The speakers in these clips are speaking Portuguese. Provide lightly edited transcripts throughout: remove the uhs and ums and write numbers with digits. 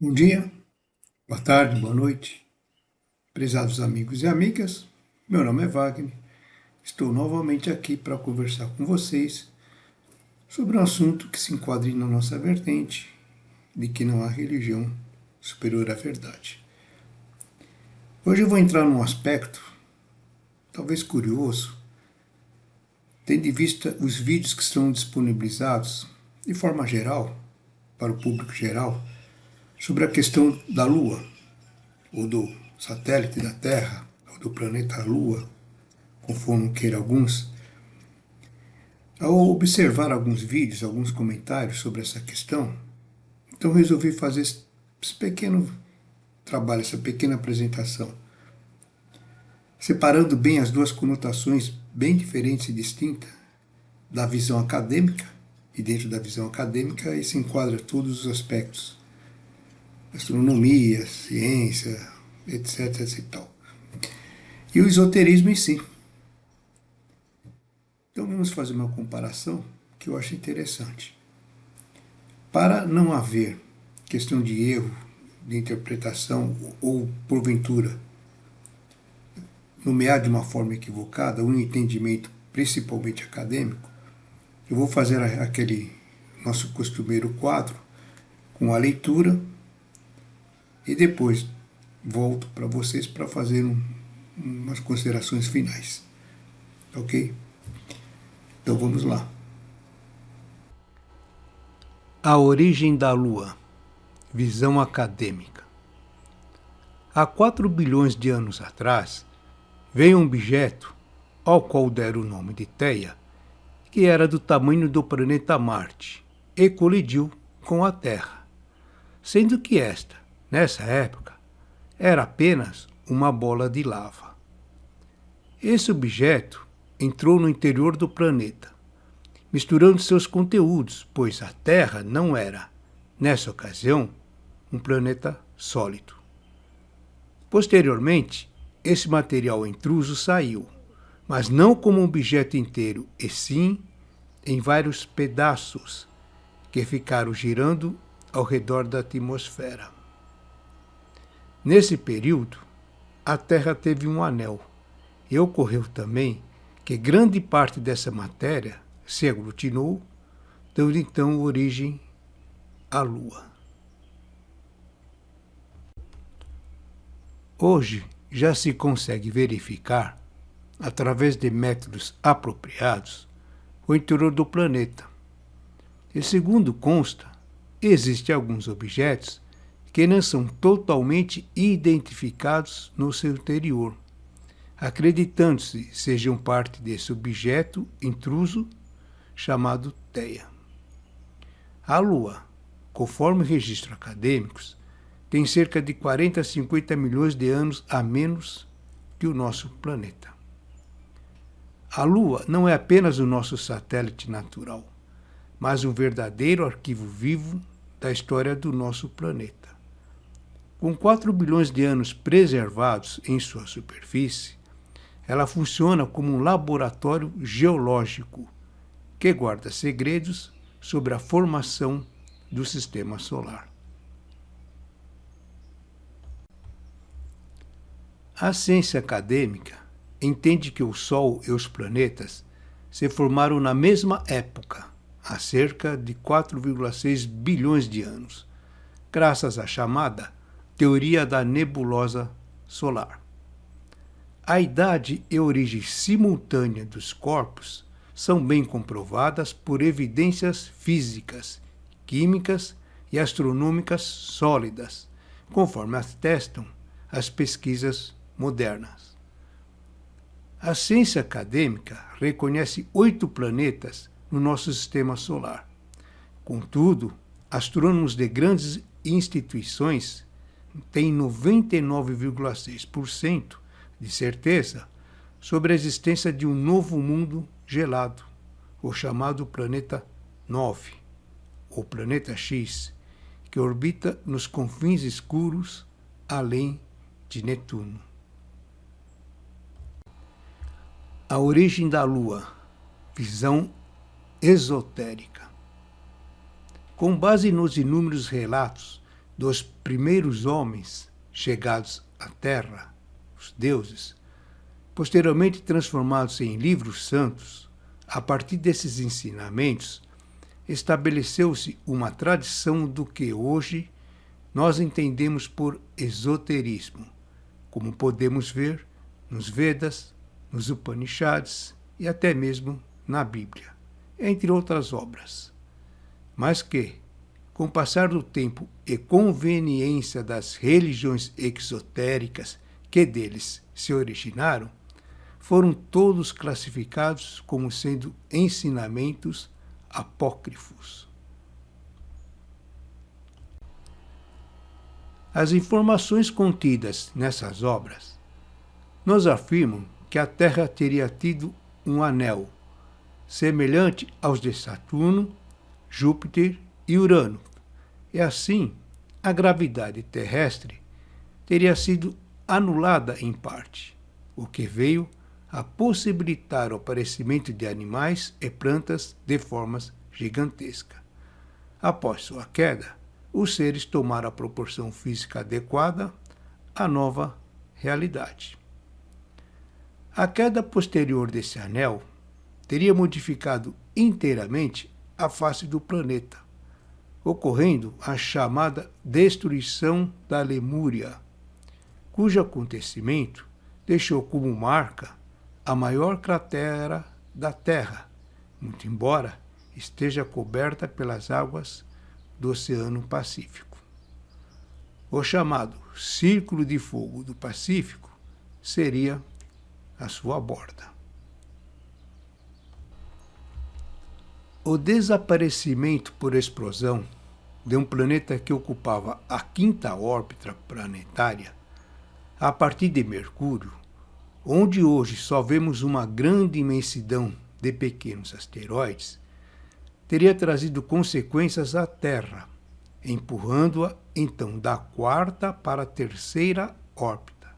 Bom dia, boa tarde, boa noite, prezados amigos e amigas. Meu nome é Wagner. Estou novamente aqui para conversar com vocês sobre um assunto que se enquadre na nossa vertente de que não há religião superior à verdade. Hoje eu vou entrar num aspecto, talvez curioso, tendo em vista os vídeos que estão disponibilizados, de forma geral, para o público geral, sobre a questão da Lua, ou do satélite da Terra, ou do planeta Lua, conforme queira alguns. Ao observar alguns vídeos, alguns comentários sobre essa questão, então resolvi fazer esse pequeno trabalho, essa pequena apresentação, separando bem as duas conotações bem diferentes e distintas da visão acadêmica, e dentro da visão acadêmica aí se enquadra todos os aspectos, astronomia, ciência, etc, etc e tal. E o esoterismo em si. Então vamos fazer uma comparação que eu acho interessante. Para não haver questão de erro de interpretação ou, porventura, nomear de uma forma equivocada um entendimento principalmente acadêmico, eu vou fazer aquele nosso costumeiro quadro com a leitura e depois volto para vocês para fazer umas considerações finais. Ok? Então vamos lá. A origem da Lua. Visão acadêmica. Há 4 bilhões de anos atrás, veio um objeto, ao qual deram o nome de Theia, que era do tamanho do planeta Marte, e colidiu com a Terra, sendo que esta, nessa época, era apenas uma bola de lava. Esse objeto entrou no interior do planeta, misturando seus conteúdos, pois a Terra não era, nessa ocasião, um planeta sólido. Posteriormente, esse material intruso saiu, mas não como um objeto inteiro, e sim em vários pedaços que ficaram girando ao redor da atmosfera. Nesse período, a Terra teve um anel, e ocorreu também que grande parte dessa matéria se aglutinou, dando então origem à Lua. Hoje já se consegue verificar, através de métodos apropriados, o interior do planeta. E segundo consta, existem alguns objetos que não são totalmente identificados no seu interior, acreditando-se sejam parte desse objeto intruso chamado Theia. A Lua, conforme registros acadêmicos, tem cerca de 40 a 50 milhões de anos a menos que o nosso planeta. A Lua não é apenas o nosso satélite natural, mas um verdadeiro arquivo vivo da história do nosso planeta. Com 4 bilhões de anos preservados em sua superfície, ela funciona como um laboratório geológico que guarda segredos sobre a formação do sistema solar. A ciência acadêmica entende que o Sol e os planetas se formaram na mesma época, há cerca de 4,6 bilhões de anos, graças à chamada teoria da nebulosa solar. A idade e origem simultânea dos corpos são bem comprovadas por evidências físicas, químicas e astronômicas sólidas, conforme atestam as pesquisas modernas. A ciência acadêmica reconhece 8 planetas no nosso sistema solar. Contudo, astrônomos de grandes instituições têm 99,6% de certeza sobre a existência de um novo mundo gelado, o chamado planeta 9, ou planeta X, que orbita nos confins escuros além de Netuno. A origem da Lua, visão esotérica. Com base nos inúmeros relatos dos primeiros homens chegados à Terra, os deuses, posteriormente transformados em livros santos, a partir desses ensinamentos, estabeleceu-se uma tradição do que hoje nós entendemos por esoterismo, como podemos ver nos Vedas, nos Upanishads e até mesmo na Bíblia, entre outras obras. Mas que, com o passar do tempo e conveniência das religiões exotéricas que deles se originaram, foram todos classificados como sendo ensinamentos apócrifos. As informações contidas nessas obras nos afirmam que a Terra teria tido um anel, semelhante aos de Saturno, Júpiter e Urano, e assim a gravidade terrestre teria sido anulada em parte, o que veio a possibilitar o aparecimento de animais e plantas de formas gigantescas. Após sua queda, os seres tomaram a proporção física adequada à nova realidade. A queda posterior desse anel teria modificado inteiramente a face do planeta, ocorrendo a chamada destruição da Lemúria, cujo acontecimento deixou como marca a maior cratera da Terra, muito embora esteja coberta pelas águas do Oceano Pacífico. O chamado Círculo de Fogo do Pacífico seria a sua borda. O desaparecimento por explosão de um planeta que ocupava a quinta órbita planetária, a partir de Mercúrio, onde hoje só vemos uma grande imensidão de pequenos asteroides, teria trazido consequências à Terra, empurrando-a então da quarta para a terceira órbita.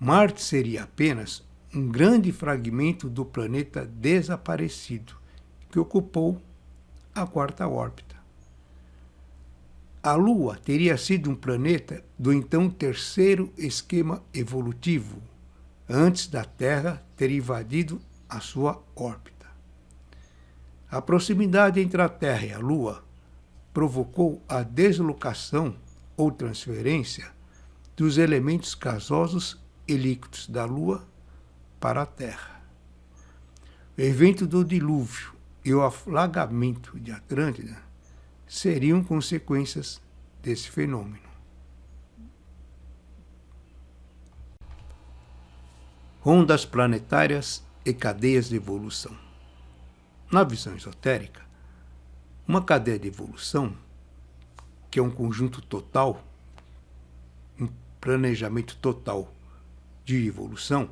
Marte seria apenas um grande fragmento do planeta desaparecido, que ocupou a quarta órbita. A Lua teria sido um planeta do então terceiro esquema evolutivo, antes da Terra ter invadido a sua órbita. A proximidade entre a Terra e a Lua provocou a deslocação ou transferência dos elementos gasosos e líquidos da Lua para a Terra. O evento do dilúvio e o alagamento de Atlântida seriam consequências desse fenômeno. Ondas planetárias e cadeias de evolução. Na visão esotérica, uma cadeia de evolução, que é um conjunto total, um planejamento total de evolução,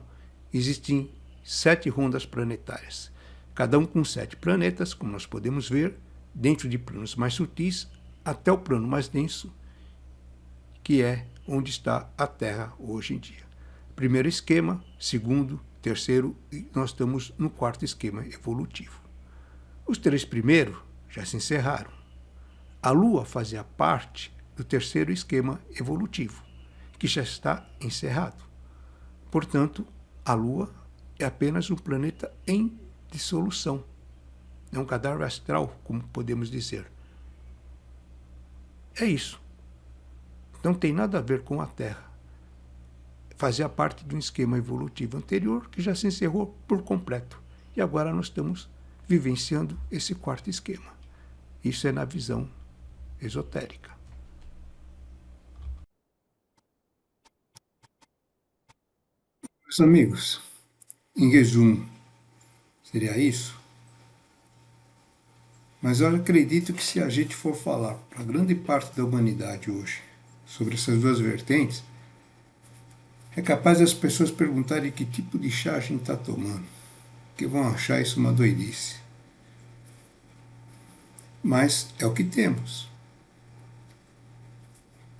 existem 7 rondas planetárias, cada um com 7 planetas, como nós podemos ver, dentro de planos mais sutis, até o plano mais denso, que é onde está a Terra hoje em dia. Primeiro esquema, segundo, terceiro, e nós estamos no quarto esquema evolutivo. Os 3 primeiros já se encerraram. A Lua fazia parte do terceiro esquema evolutivo, que já está encerrado. Portanto, a Lua é apenas um planeta em dissolução. É um cadáver astral, como podemos dizer. É isso. Não tem nada a ver com a Terra. Fazia parte de um esquema evolutivo anterior que já se encerrou por completo. E agora nós estamos vivenciando esse quarto esquema. Isso é na visão esotérica. Meus amigos, em resumo, seria isso. Mas eu acredito que se a gente for falar para grande parte da humanidade hoje sobre essas duas vertentes, é capaz das pessoas perguntarem que tipo de chá a gente está tomando, que vão achar isso uma doidice. Mas é o que temos.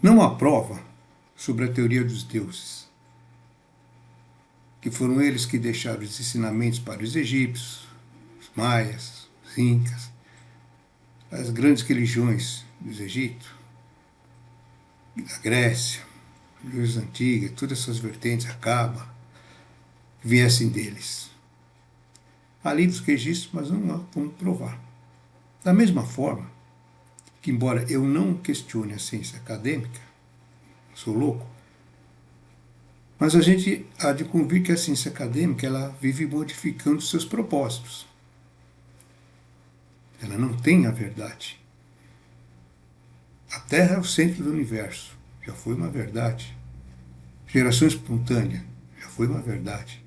Não há prova sobre a teoria dos deuses, que foram eles que deixaram os ensinamentos para os egípcios, os maias, os incas, as grandes religiões dos Egito, da Grécia, luz antiga, todas essas vertentes acabam, viessem deles. Há livros que registram, mas não há como provar. Da mesma forma que, embora eu não questione a ciência acadêmica, sou louco, mas a gente há de convir que a ciência acadêmica ela vive modificando seus propósitos. Ela não tem a verdade. A Terra é o centro do universo. Já foi uma verdade. Geração espontânea. Já foi uma verdade.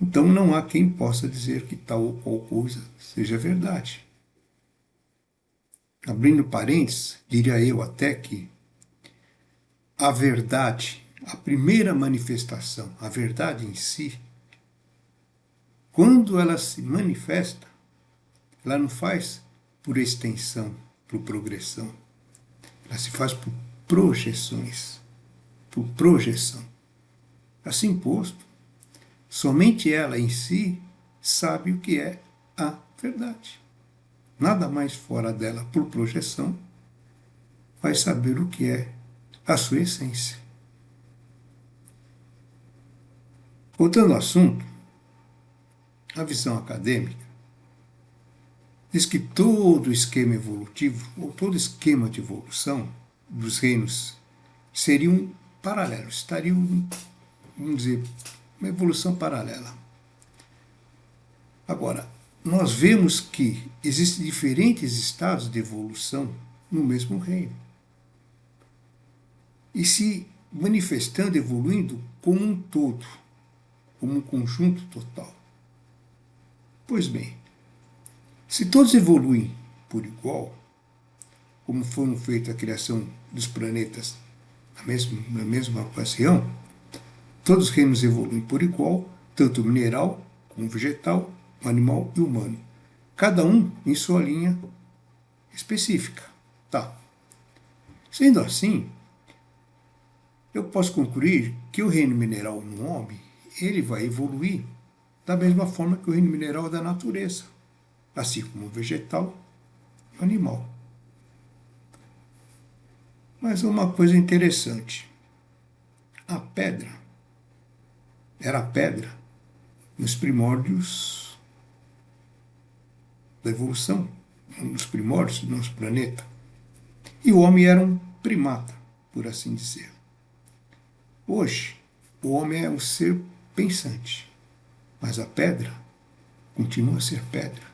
Então não há quem possa dizer que tal ou qual coisa seja verdade. Abrindo parênteses, diria eu até que a verdade, a primeira manifestação, a verdade em si, quando ela se manifesta, ela não faz por extensão, por progressão. Ela se faz por projeções, por projeção. Assim posto, somente ela em si sabe o que é a verdade. Nada mais fora dela, por projeção, vai saber o que é a sua essência. Voltando ao assunto, a visão acadêmica diz que todo esquema evolutivo, ou todo esquema de evolução dos reinos seriam paralelos, estariam, vamos dizer, uma evolução paralela. Agora, nós vemos que existem diferentes estados de evolução no mesmo reino. E se manifestando, evoluindo como um todo, como um conjunto total. Pois bem, se todos evoluem por igual, como foram feita a criação dos planetas na mesma ocasião, todos os reinos evoluem por igual, tanto mineral como vegetal, animal e humano. Cada um em sua linha específica. Tá. Sendo assim, eu posso concluir que o reino mineral no homem, ele vai evoluir da mesma forma que o reino mineral da natureza, assim como o vegetal e o animal. Mas uma coisa interessante, a pedra era a pedra nos primórdios da evolução, nos primórdios do nosso planeta. E o homem era um primata, por assim dizer. Hoje, o homem é um ser pensante, mas a pedra continua a ser pedra.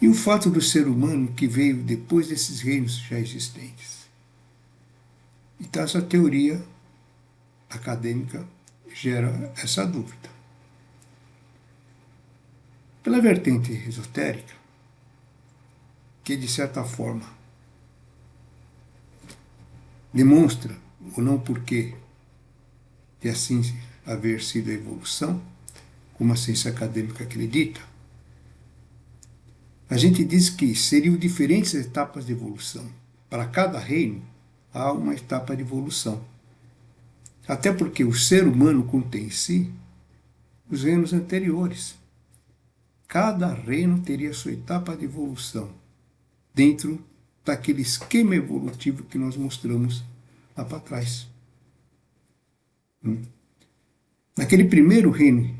E o fato do ser humano que veio depois desses reinos já existentes. Então, essa teoria acadêmica gera essa dúvida. Pela vertente esotérica, que de certa forma demonstra o não porquê de assim haver sido a evolução, como a ciência acadêmica acredita, a gente diz que seriam diferentes etapas de evolução. Para cada reino, há uma etapa de evolução. Até porque o ser humano contém em si os reinos anteriores. Cada reino teria sua etapa de evolução dentro daquele esquema evolutivo que nós mostramos lá para trás. Naquele primeiro reino,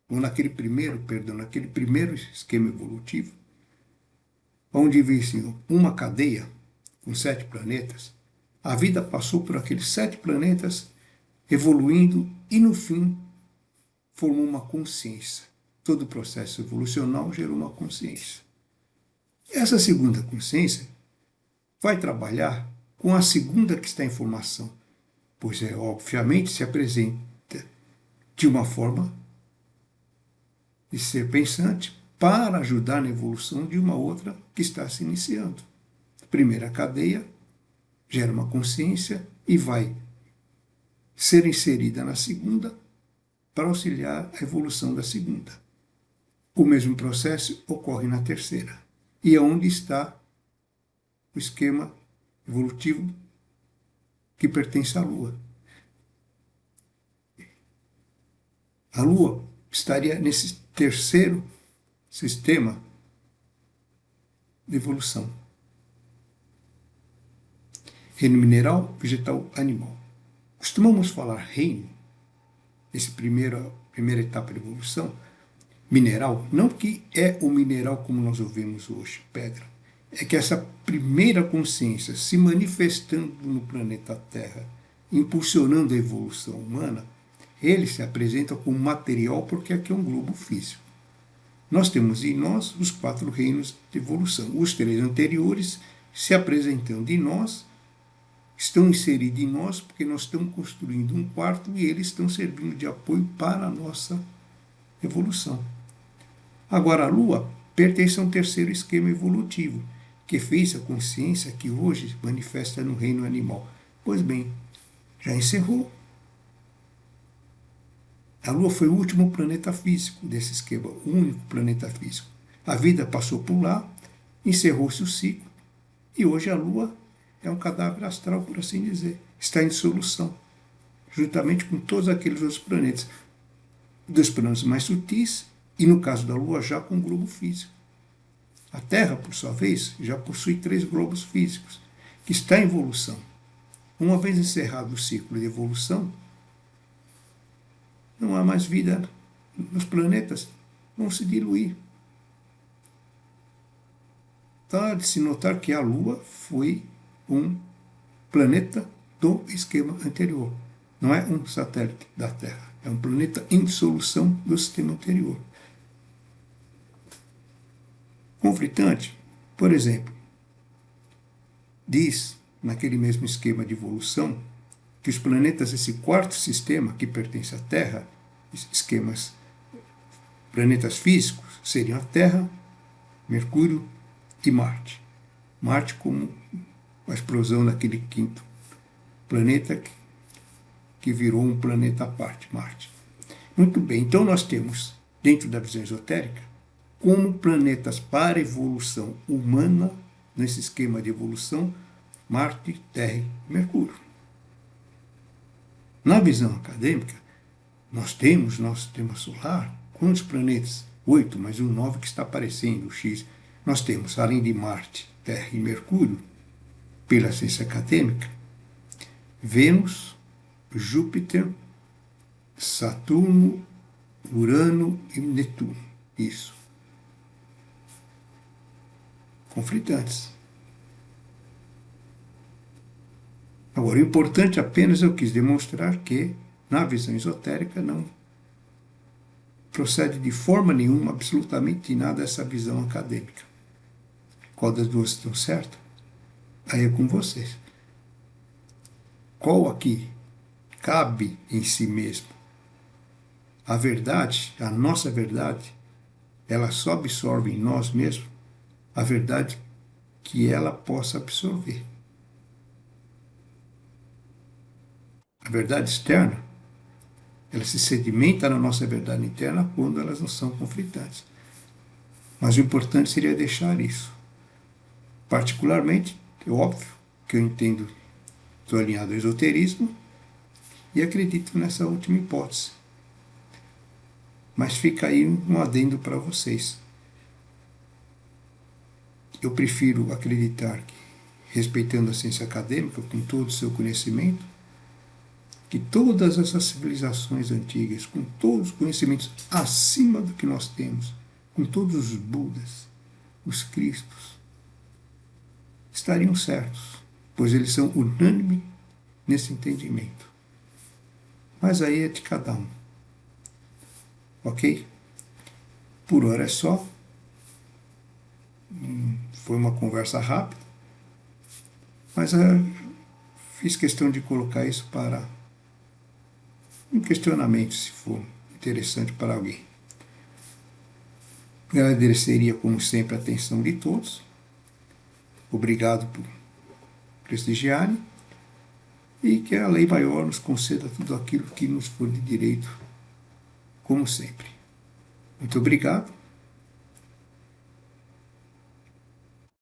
ou naquele primeiro esquema evolutivo, onde existe uma cadeia com 7 planetas, a vida passou por aqueles 7 planetas, evoluindo e, no fim, formou uma consciência. Todo o processo evolucional gerou uma consciência. Essa segunda consciência vai trabalhar com a segunda que está em formação, pois obviamente se apresenta de uma forma de ser pensante para ajudar na evolução de uma outra que está se iniciando. A primeira cadeia gera uma consciência e vai ser inserida na segunda para auxiliar a evolução da segunda. O mesmo processo ocorre na terceira. E é onde está o esquema evolutivo que pertence à Lua. A Lua estaria nesse terceiro sistema de evolução. reino mineral, vegetal, animal. Costumamos falar reino, essa primeira etapa de evolução, mineral, não que é o mineral como nós ouvimos hoje, pedra, é que essa primeira consciência se manifestando no planeta Terra, impulsionando a evolução humana, ele se apresenta como material porque aqui é um globo físico. Nós temos em nós os 4 reinos de evolução. Os 3 anteriores se apresentando em nós, estão inseridos em nós porque nós estamos construindo um quarto e eles estão servindo de apoio para a nossa evolução. Agora, a Lua pertence a um terceiro esquema evolutivo, que fez a consciência que hoje se manifesta no reino animal. Pois bem, já encerrou. A Lua foi o último planeta físico desse esquema, o único planeta físico. A vida passou por lá, encerrou-se o ciclo, e hoje a Lua é um cadáver astral, por assim dizer. Está em dissolução, juntamente com todos aqueles outros planetas, dos planos mais sutis, e no caso da Lua, já com o globo físico. A Terra, por sua vez, já possui 3 globos físicos, que está em evolução. Uma vez encerrado o ciclo de evolução, não há mais vida nos planetas, vão se diluir. Está de se notar que a Lua foi um planeta do esquema anterior. Não é um satélite da Terra, é um planeta em dissolução do sistema anterior. Conflitante, por exemplo, diz, naquele mesmo esquema de evolução, que os planetas desse 4º sistema, que pertence à Terra, planetas físicos, seriam a Terra, Mercúrio e Marte. Marte como a explosão daquele 5º planeta que virou um planeta à parte, Marte. Muito bem, então nós temos, dentro da visão esotérica, como planetas para evolução humana, nesse esquema de evolução, Marte, Terra e Mercúrio. Na visão acadêmica, nós temos nosso sistema solar, quantos planetas? 8, mais um 9 que está aparecendo, o X. Nós temos, além de Marte, Terra e Mercúrio, pela ciência acadêmica, Vênus, Júpiter, Saturno, Urano e Netuno. Isso. Conflitantes. Agora, o importante apenas eu quis demonstrar que, na visão esotérica, não procede de forma nenhuma, absolutamente nada, essa visão acadêmica. Qual das duas estão certa? Aí é com vocês. Qual aqui cabe em si mesmo? A verdade, a nossa verdade, ela só absorve em nós mesmos a verdade que ela possa absorver. A verdade externa, ela se sedimenta na nossa verdade interna quando elas não são conflitantes. Mas o importante seria deixar isso. Particularmente, é óbvio que eu entendo, estou alinhado ao esoterismo e acredito nessa última hipótese. Mas fica aí um adendo para vocês. Eu prefiro acreditar que, respeitando a ciência acadêmica, com todo o seu conhecimento, que todas essas civilizações antigas, com todos os conhecimentos acima do que nós temos, com todos os Budas, os Cristos, estariam certos, pois eles são unânimes nesse entendimento. Mas aí é de cada um. Ok? Por hora é só. Foi uma conversa rápida, mas fiz questão de colocar isso para um questionamento, se for interessante para alguém. Agradeceria, como sempre, a atenção de todos. Obrigado por prestigiarem e que a lei maior nos conceda tudo aquilo que nos for de direito, como sempre. Muito obrigado.